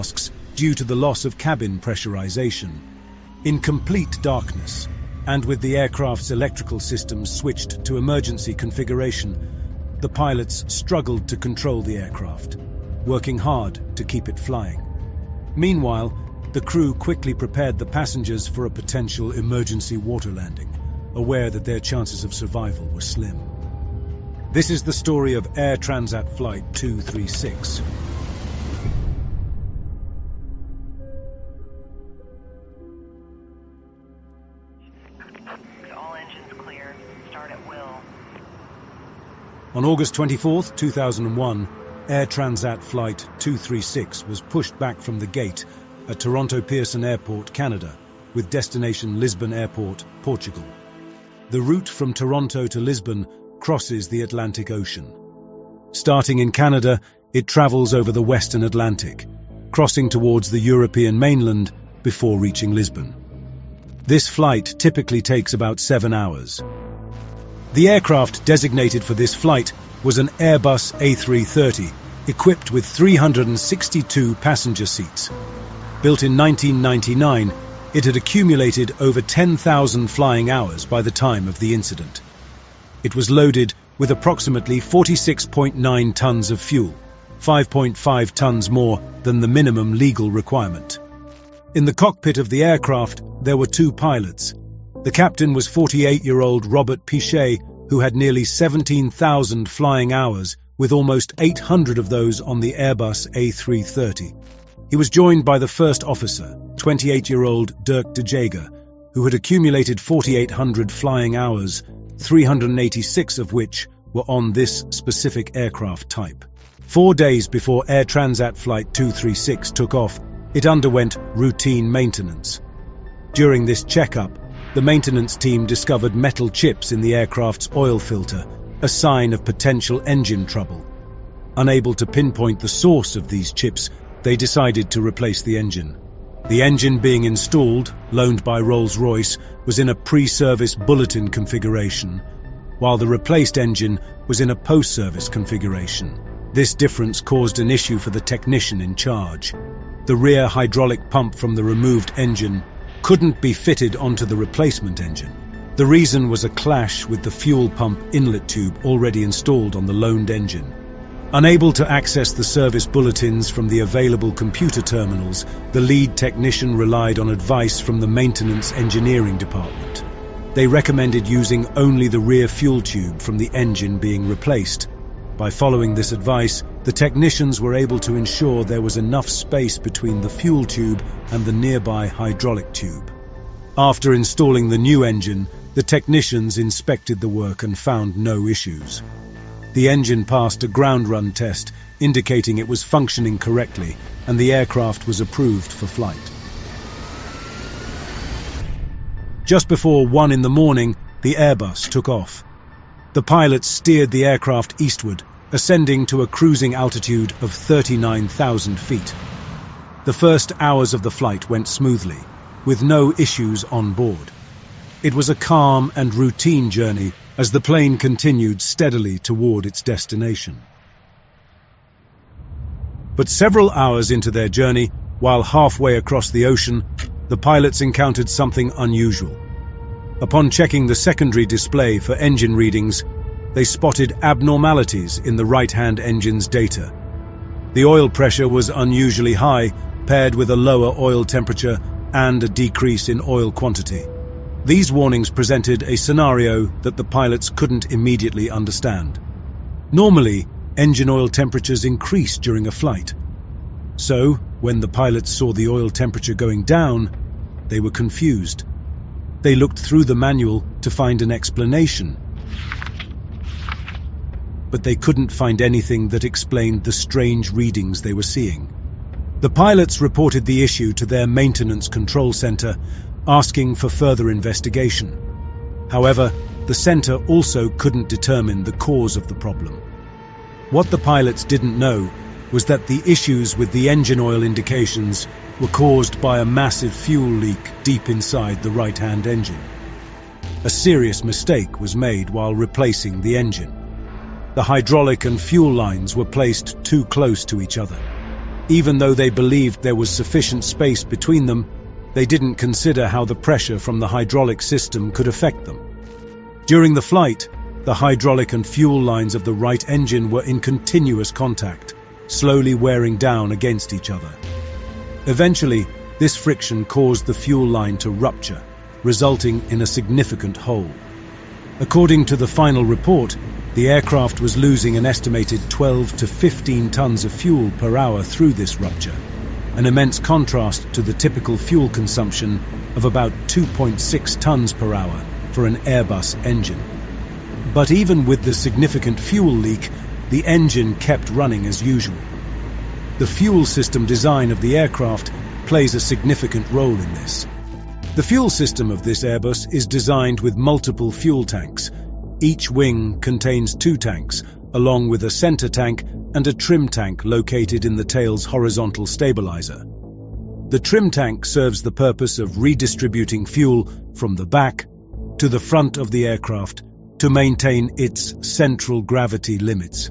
masks due to the loss of cabin pressurization. In complete darkness, and with the aircraft's electrical systems switched to emergency configuration, the pilots struggled to control the aircraft, working hard to keep it flying. Meanwhile, the crew quickly prepared the passengers for a potential emergency water landing, aware that their chances of survival were slim. This is the story of Air Transat Flight 236. All engines clear. Start at will. On August 24, 2001, Air Transat Flight 236 was pushed back from the gate at Toronto Pearson Airport, Canada, with destination Lisbon Airport, Portugal. The route from Toronto to Lisbon crosses the Atlantic Ocean. Starting in Canada, it travels over the Western Atlantic, crossing towards the European mainland before reaching Lisbon. This flight typically takes about 7 hours. The aircraft designated for this flight was an Airbus A330, equipped with 362 passenger seats. Built in 1999, it had accumulated over 10,000 flying hours by the time of the incident. It was loaded with approximately 46.9 tons of fuel, 5.5 tons more than the minimum legal requirement. In the cockpit of the aircraft, there were 2 pilots. The captain was 48-year-old Robert Pichet, who had nearly 17,000 flying hours, with almost 800 of those on the Airbus A330. He was joined by the first officer, 28-year-old Dirk de Jager, who had accumulated 4,800 flying hours, 386 of which were on this specific aircraft type. 4 days before Air Transat Flight 236 took off, it underwent routine maintenance. During this checkup, the maintenance team discovered metal chips in the aircraft's oil filter, a sign of potential engine trouble. Unable to pinpoint the source of these chips, they decided to replace the engine. The engine being installed, loaned by Rolls-Royce, was in a pre-service bulletin configuration, while the replaced engine was in a post-service configuration. This difference caused an issue for the technician in charge. The rear hydraulic pump from the removed engine couldn't be fitted onto the replacement engine. The reason was a clash with the fuel pump inlet tube already installed on the loaned engine. Unable to access the service bulletins from the available computer terminals, the lead technician relied on advice from the maintenance engineering department. They recommended using only the rear fuel tube from the engine being replaced. By following this advice, the technicians were able to ensure there was enough space between the fuel tube and the nearby hydraulic tube. After installing the new engine, the technicians inspected the work and found no issues. The engine passed a ground run test, indicating it was functioning correctly, and the aircraft was approved for flight. Just before 1 in the morning, the Airbus took off. The pilots steered the aircraft eastward, ascending to a cruising altitude of 39,000 feet. The first hours of the flight went smoothly, with no issues on board. It was a calm and routine journey as the plane continued steadily toward its destination. But several hours into their journey, while halfway across the ocean, the pilots encountered something unusual. Upon checking the secondary display for engine readings, they spotted abnormalities in the right-hand engine's data. The oil pressure was unusually high, paired with a lower oil temperature and a decrease in oil quantity. These warnings presented a scenario that the pilots couldn't immediately understand. Normally, engine oil temperatures increase during a flight. So, when the pilots saw the oil temperature going down, they were confused. They looked through the manual to find an explanation, but they couldn't find anything that explained the strange readings they were seeing. The pilots reported the issue to their maintenance control center, asking for further investigation. However, the center also couldn't determine the cause of the problem. What the pilots didn't know was that the issues with the engine oil indications were caused by a massive fuel leak deep inside the right-hand engine. A serious mistake was made while replacing the engine. The hydraulic and fuel lines were placed too close to each other. Even though they believed there was sufficient space between them, they didn't consider how the pressure from the hydraulic system could affect them. During the flight, the hydraulic and fuel lines of the right engine were in continuous contact, slowly wearing down against each other. Eventually, this friction caused the fuel line to rupture, resulting in a significant hole. According to the final report, the aircraft was losing an estimated 12 to 15 tons of fuel per hour through this rupture, an immense contrast to the typical fuel consumption of about 2.6 tons per hour for an Airbus engine. But even with the significant fuel leak, the engine kept running as usual. The fuel system design of the aircraft plays a significant role in this. The fuel system of this Airbus is designed with multiple fuel tanks. Each wing contains 2 tanks, along with a center tank and a trim tank located in the tail's horizontal stabilizer. The trim tank serves the purpose of redistributing fuel from the back to the front of the aircraft to maintain its central gravity limits.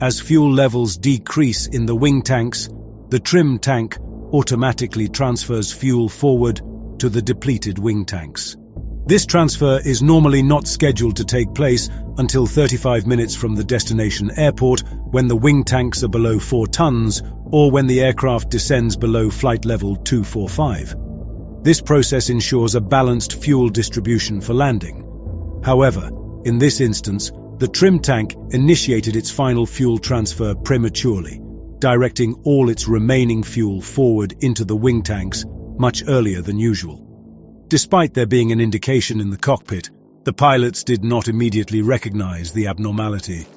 As fuel levels decrease in the wing tanks, the trim tank automatically transfers fuel forward to the depleted wing tanks. This transfer is normally not scheduled to take place until 35 minutes from the destination airport, when the wing tanks are below 4 tons or when the aircraft descends below flight level 245. This process ensures a balanced fuel distribution for landing. However, in this instance, the trim tank initiated its final fuel transfer prematurely, directing all its remaining fuel forward into the wing tanks much earlier than usual. Despite there being an indication in the cockpit, the pilots did not immediately recognize the abnormality.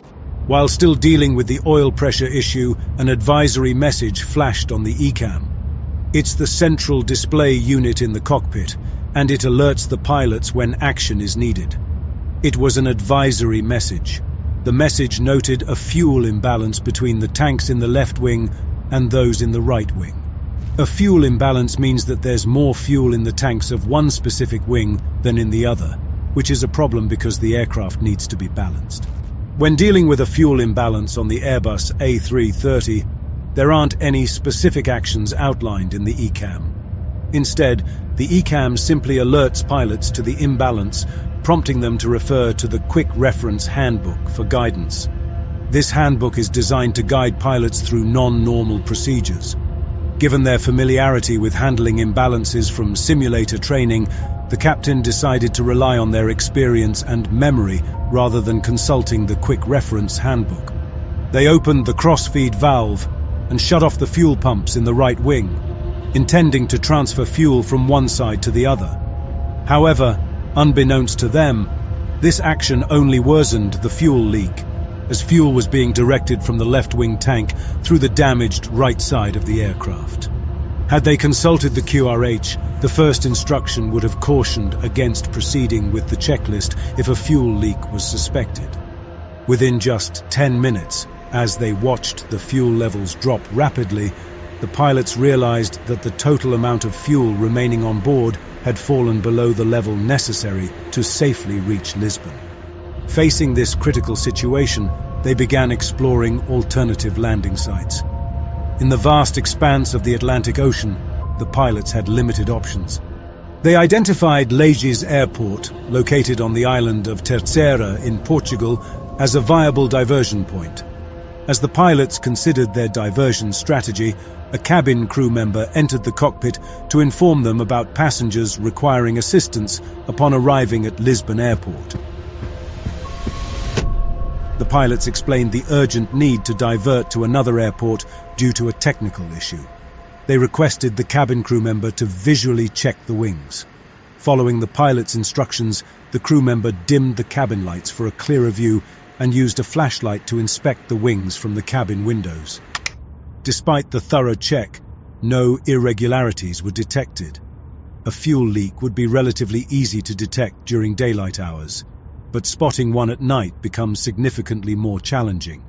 While still dealing with the oil pressure issue, an advisory message flashed on the ECAM. It's the central display unit in the cockpit, and it alerts the pilots when action is needed. It was an advisory message. The message noted a fuel imbalance between the tanks in the left wing and those in the right wing. A fuel imbalance means that there's more fuel in the tanks of one specific wing than in the other, which is a problem because the aircraft needs to be balanced. When dealing with a fuel imbalance on the Airbus A330, there aren't any specific actions outlined in the ECAM. Instead, the ECAM simply alerts pilots to the imbalance, prompting them to refer to the Quick Reference Handbook for guidance. This handbook is designed to guide pilots through non-normal procedures. Given their familiarity with handling imbalances from simulator training, the captain decided to rely on their experience and memory rather than consulting the Quick Reference Handbook. They opened the cross-feed valve and shut off the fuel pumps in the right wing, intending to transfer fuel from one side to the other. However, unbeknownst to them, this action only worsened the fuel leak, as fuel was being directed from the left wing tank through the damaged right side of the aircraft. Had they consulted the QRH, the first instruction would have cautioned against proceeding with the checklist if a fuel leak was suspected. Within just 10 minutes, as they watched the fuel levels drop rapidly, the pilots realized that the total amount of fuel remaining on board had fallen below the level necessary to safely reach Lisbon. Facing this critical situation, they began exploring alternative landing sites. In the vast expanse of the Atlantic Ocean, the pilots had limited options. They identified Leges Airport, located on the island of Terceira in Portugal, as a viable diversion point. As the pilots considered their diversion strategy, a cabin crew member entered the cockpit to inform them about passengers requiring assistance upon arriving at Lisbon Airport. The pilots explained the urgent need to divert to another airport due to a technical issue. They requested the cabin crew member to visually check the wings. Following the pilot's instructions, the crew member dimmed the cabin lights for a clearer view and used a flashlight to inspect the wings from the cabin windows. Despite the thorough check, no irregularities were detected. A fuel leak would be relatively easy to detect during daylight hours, but spotting one at night becomes significantly more challenging.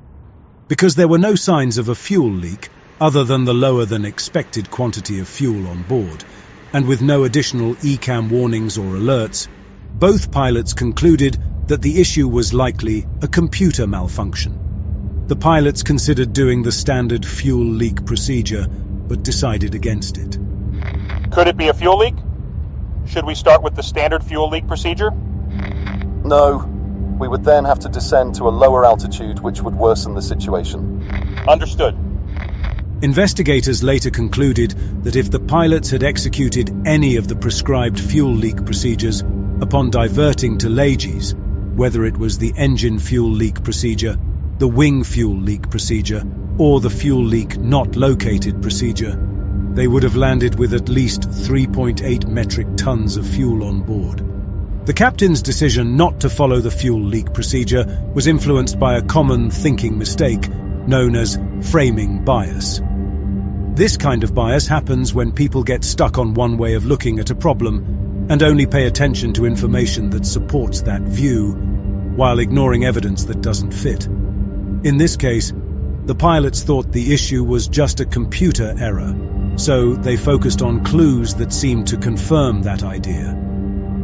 Because there were no signs of a fuel leak, other than the lower than expected quantity of fuel on board, and with no additional ECAM warnings or alerts, both pilots concluded that the issue was likely a computer malfunction. The pilots considered doing the standard fuel leak procedure, but decided against it. Could it be a fuel leak? Should we start with the standard fuel leak procedure? No. We would then have to descend to a lower altitude, which would worsen the situation. Understood. Investigators later concluded that if the pilots had executed any of the prescribed fuel leak procedures upon diverting to Lages, whether it was the engine fuel leak procedure, the wing fuel leak procedure, or the fuel leak not located procedure, they would have landed with at least 3.8 metric tons of fuel on board. The captain's decision not to follow the fuel leak procedure was influenced by a common thinking mistake known as framing bias. This kind of bias happens when people get stuck on one way of looking at a problem and only pay attention to information that supports that view, while ignoring evidence that doesn't fit. In this case, the pilots thought the issue was just a computer error, so they focused on clues that seemed to confirm that idea.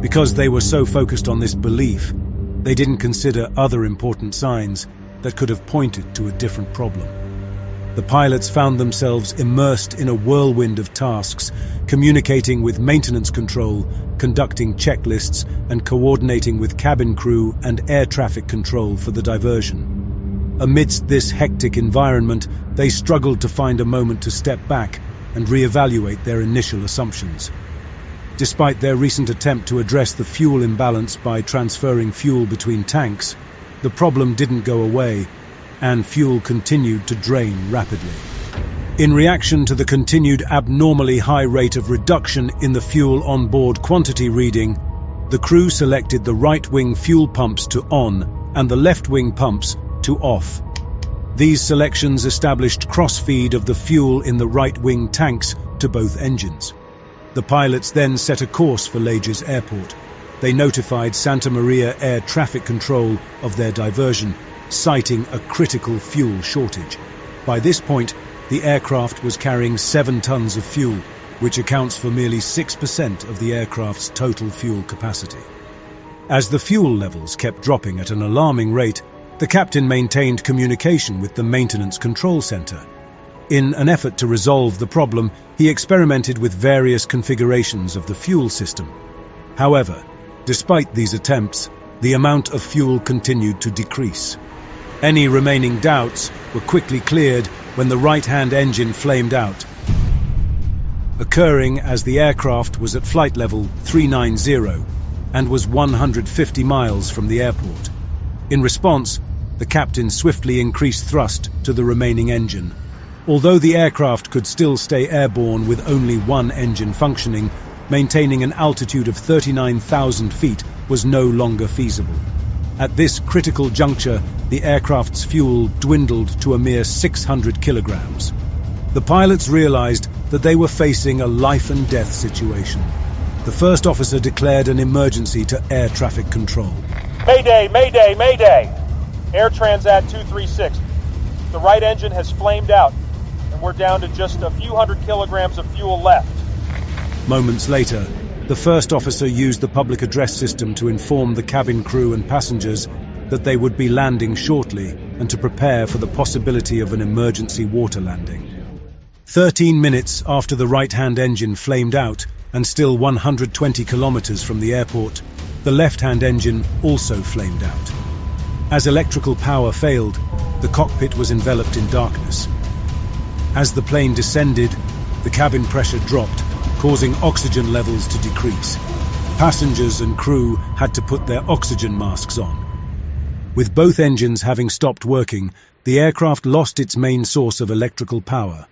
Because they were so focused on this belief, they didn't consider other important signs that could have pointed to a different problem. The pilots found themselves immersed in a whirlwind of tasks, communicating with maintenance control, conducting checklists, and coordinating with cabin crew and air traffic control for the diversion. Amidst this hectic environment, they struggled to find a moment to step back and reevaluate their initial assumptions. Despite their recent attempt to address the fuel imbalance by transferring fuel between tanks, the problem didn't go away, and fuel continued to drain rapidly. In reaction to the continued abnormally high rate of reduction in the fuel on-board quantity reading, the crew selected the right-wing fuel pumps to on and the left-wing pumps to off. These selections established cross-feed of the fuel in the right-wing tanks to both engines. The pilots then set a course for Lages Airport. They notified Santa Maria Air Traffic Control of their diversion, citing a critical fuel shortage. By this point, the aircraft was carrying 7 tons of fuel, which accounts for merely 6% of the aircraft's total fuel capacity. As the fuel levels kept dropping at an alarming rate, the captain maintained communication with the maintenance control center. In an effort to resolve the problem, he experimented with various configurations of the fuel system. However, despite these attempts, the amount of fuel continued to decrease. Any remaining doubts were quickly cleared when the right-hand engine flamed out, occurring as the aircraft was at flight level 390 and was 150 miles from the airport. In response, the captain swiftly increased thrust to the remaining engine. Although the aircraft could still stay airborne with only one engine functioning, maintaining an altitude of 39,000 feet was no longer feasible. At this critical juncture, the aircraft's fuel dwindled to a mere 600 kilograms. The pilots realized that they were facing a life-and-death situation. The first officer declared an emergency to air traffic control. Mayday, mayday, mayday! Air Transat 236. The right engine has flamed out, and we're down to just a few hundred kilograms of fuel left. Moments later, the first officer used the public address system to inform the cabin crew and passengers that they would be landing shortly and to prepare for the possibility of an emergency water landing. 13 minutes after the right-hand engine flamed out, and still 120 kilometers from the airport, the left-hand engine also flamed out. As electrical power failed, the cockpit was enveloped in darkness. As the plane descended, the cabin pressure dropped, causing oxygen levels to decrease. Passengers and crew had to put their oxygen masks on. With both engines having stopped working, the aircraft lost its main source of electrical power.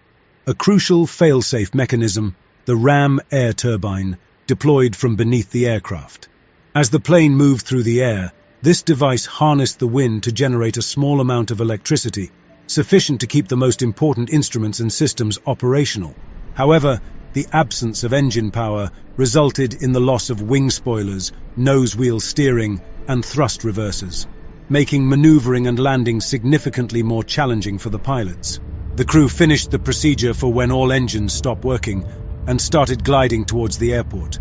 A crucial fail-safe mechanism, the ram air turbine, deployed from beneath the aircraft. As the plane moved through the air, this device harnessed the wind to generate a small amount of electricity, sufficient to keep the most important instruments and systems operational. However, the absence of engine power resulted in the loss of wing spoilers, nose wheel steering, and thrust reversers, making maneuvering and landing significantly more challenging for the pilots. The crew finished the procedure for when all engines stopped working and started gliding towards the airport.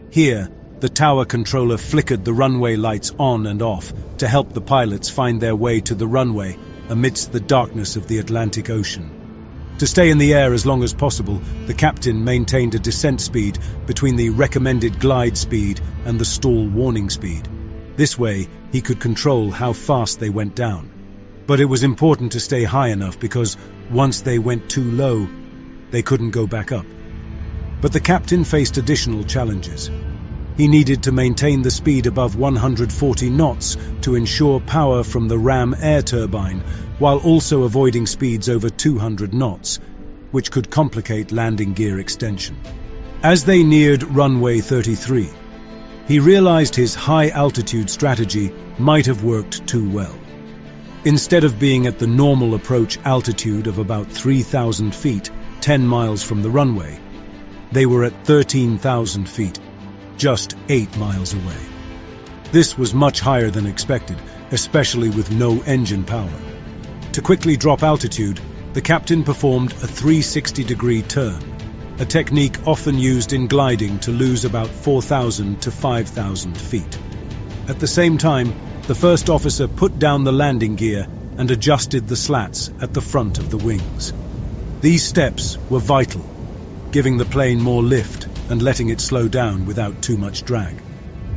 Here, the tower controller flickered the runway lights on and off to help the pilots find their way to the runway amidst the darkness of the Atlantic Ocean. To stay in the air as long as possible, the captain maintained a descent speed between the recommended glide speed and the stall warning speed. This way, he could control how fast they went down. But it was important to stay high enough because once they went too low, they couldn't go back up. But the captain faced additional challenges. He needed to maintain the speed above 140 knots to ensure power from the ram air turbine, while also avoiding speeds over 200 knots, which could complicate landing gear extension. As they neared runway 33, he realized his high-altitude strategy might have worked too well. Instead of being at the normal approach altitude of about 3,000 feet, 10 miles from the runway, they were at 13,000 feet, just 8 miles away. This was much higher than expected, especially with no engine power. To quickly drop altitude, the captain performed a 360-degree turn, a technique often used in gliding to lose about 4,000 to 5,000 feet. At the same time, the first officer put down the landing gear and adjusted the slats at the front of the wings. These steps were vital, giving the plane more lift and letting it slow down without too much drag.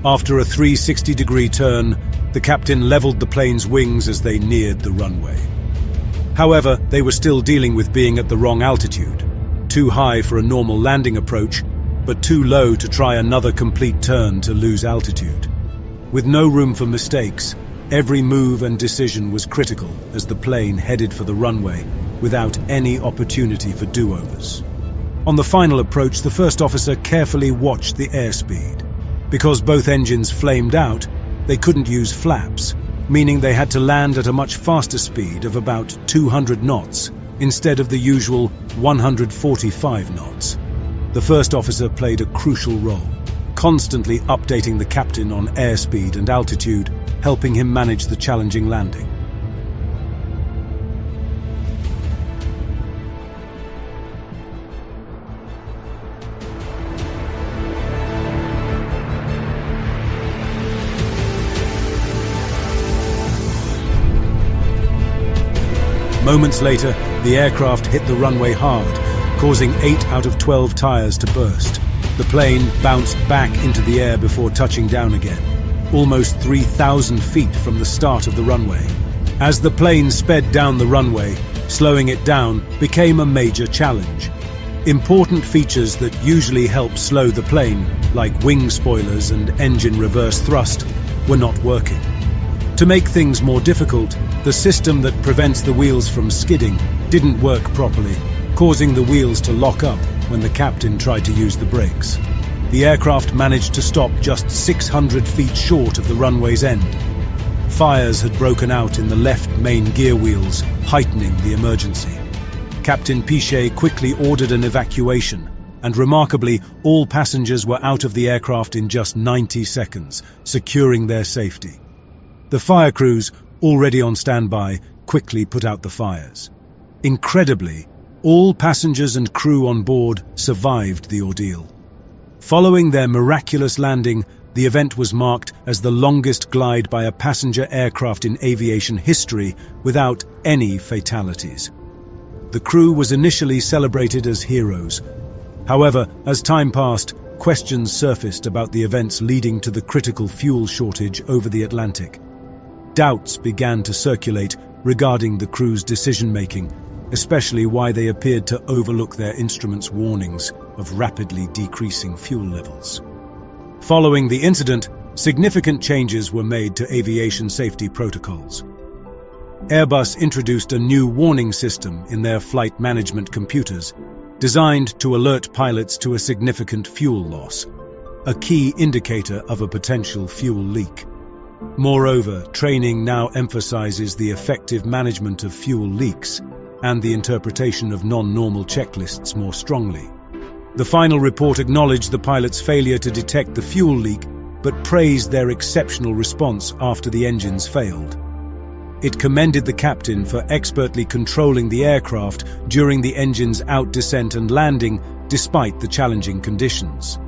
After a 360-degree turn, the captain leveled the plane's wings as they neared the runway. However, they were still dealing with being at the wrong altitude, too high for a normal landing approach, but too low to try another complete turn to lose altitude. With no room for mistakes, every move and decision was critical as the plane headed for the runway without any opportunity for do-overs. On the final approach, the first officer carefully watched the airspeed. Because both engines flamed out, they couldn't use flaps, meaning they had to land at a much faster speed of about 200 knots instead of the usual 145 knots. The first officer played a crucial role, constantly updating the captain on airspeed and altitude, helping him manage the challenging landing. Moments later, the aircraft hit the runway hard, causing 8 out of 12 tires to burst. The plane bounced back into the air before touching down again, almost 3,000 feet from the start of the runway. As the plane sped down the runway, slowing it down became a major challenge. Important features that usually help slow the plane, like wing spoilers and engine reverse thrust, were not working. To make things more difficult, the system that prevents the wheels from skidding didn't work properly, causing the wheels to lock up when the captain tried to use the brakes. The aircraft managed to stop just 600 feet short of the runway's end. Fires had broken out in the left main gear wheels, heightening the emergency. Captain Pichet quickly ordered an evacuation, and remarkably, all passengers were out of the aircraft in just 90 seconds, securing their safety. The fire crews, already on standby, quickly put out the fires. Incredibly, all passengers and crew on board survived the ordeal. Following their miraculous landing, the event was marked as the longest glide by a passenger aircraft in aviation history without any fatalities. The crew was initially celebrated as heroes. However, as time passed, questions surfaced about the events leading to the critical fuel shortage over the Atlantic. Doubts began to circulate regarding the crew's decision-making, especially why they appeared to overlook their instruments' warnings of rapidly decreasing fuel levels. Following the incident, significant changes were made to aviation safety protocols. Airbus introduced a new warning system in their flight management computers, designed to alert pilots to a significant fuel loss, a key indicator of a potential fuel leak. Moreover, training now emphasizes the effective management of fuel leaks and the interpretation of non-normal checklists more strongly. The final report acknowledged the pilot's failure to detect the fuel leak, but praised their exceptional response after the engines failed. It commended the captain for expertly controlling the aircraft during the engine's out-descent and landing, despite the challenging conditions.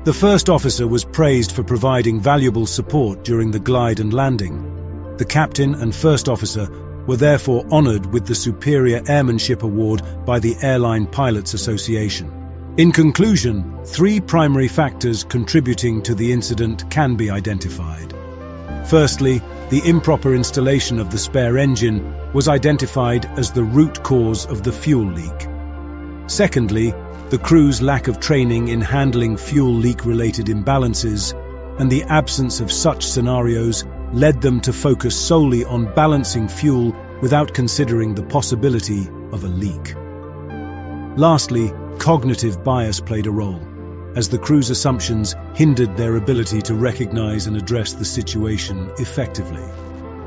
The first officer was praised for providing valuable support during the glide and landing. The captain and first officer were therefore honored with the Superior Airmanship Award by the Airline Pilots Association. In conclusion, 3 primary factors contributing to the incident can be identified. Firstly, the improper installation of the spare engine was identified as the root cause of the fuel leak. Secondly, the crew's lack of training in handling fuel leak-related imbalances and the absence of such scenarios led them to focus solely on balancing fuel without considering the possibility of a leak. Lastly, cognitive bias played a role, as the crew's assumptions hindered their ability to recognize and address the situation effectively.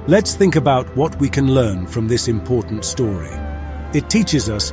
Let's think about what we can learn from this important story. It teaches us